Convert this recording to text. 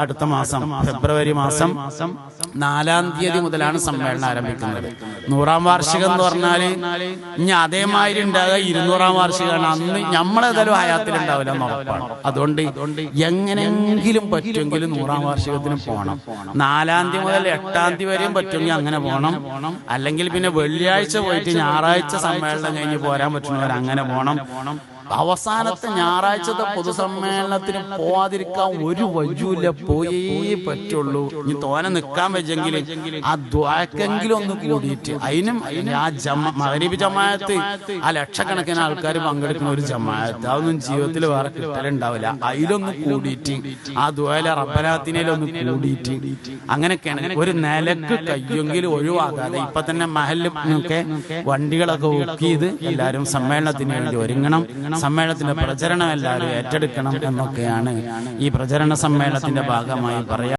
അടുത്ത മാസം ഫെബ്രുവരി മാസം 4-ാം തീയതി മുതലാണ് സമ്മേളനം ആരംഭിക്കുന്നത്. 100-ാം വാർഷികം എന്ന് പറഞ്ഞാൽ ഇനി അതേമാതിരി ഉണ്ടാകുക 200-ാം വാർഷികമാണ്. അന്ന് നമ്മളേതായാലും ഹയാത്തിലുണ്ടാവില്ല എന്ന് ഉറപ്പാണ്. അതുകൊണ്ട് എങ്ങനെയെങ്കിലും പറ്റുമെങ്കിലും 100-ാം വാർഷികത്തിന് പോകണം. 4-ാം തീയതി മുതൽ 8-ാം തീയതി വരെയും പറ്റുമെങ്കിൽ അങ്ങനെ പോകണം. അല്ലെങ്കിൽ പിന്നെ വെള്ളിയാഴ്ച പോയിട്ട് ഞായറാഴ്ച സമ്മേളനം കഴിഞ്ഞ് പോരാൻ പറ്റുന്നവർ അങ്ങനെ പോകണം. അവസാനത്തെ ഞായറാഴ്ചത്തെ പൊതുസമ്മേളനത്തിന് പോവാതിരിക്കാൻ ഒരു വഴിയുമില്ല, പോയേ പറ്റുള്ളൂ. ഇനി തോനെ നിൽക്കാൻ വെച്ചെങ്കിൽ ആ ദ്വാക്കെങ്കിലും ഒന്ന് കൂടിയിട്ട് അതിനും ആ മഗ്‌രിബ് ജമാഅത്ത് ആ ലക്ഷക്കണക്കിന് ആൾക്കാർ പങ്കെടുക്കുന്ന ഒരു ജമാഅത്ത് അതൊന്നും ജീവിതത്തിൽ വേറെ കിട്ടലുണ്ടാവില്ല. അതിലൊന്ന് കൂടിയിട്ട് ആ ദ്വായിലെ റബ്ബനാത്തിനൊന്ന് കൂടിയിട്ട് അങ്ങനെയൊക്കെയാണ് ഒരു നിലക്ക് കയ്യെങ്കിലും ഒഴിവാക്കാതെ ഇപ്പൊ തന്നെ മഹലിലൊക്കെ വണ്ടികളൊക്കെ ബുക്ക് ചെയ്ത് എല്ലാവരും സമ്മേളനത്തിന് വേണ്ടി ഒരുങ്ങണം. സമ്മേളനത്തിന്റെ പ്രചരണം എല്ലാവരും ഏറ്റെടുക്കണം എന്നൊക്കെയാണ് ഈ പ്രചരണ സമ്മേളനത്തിന്റെ ഭാഗമായി പറയാം.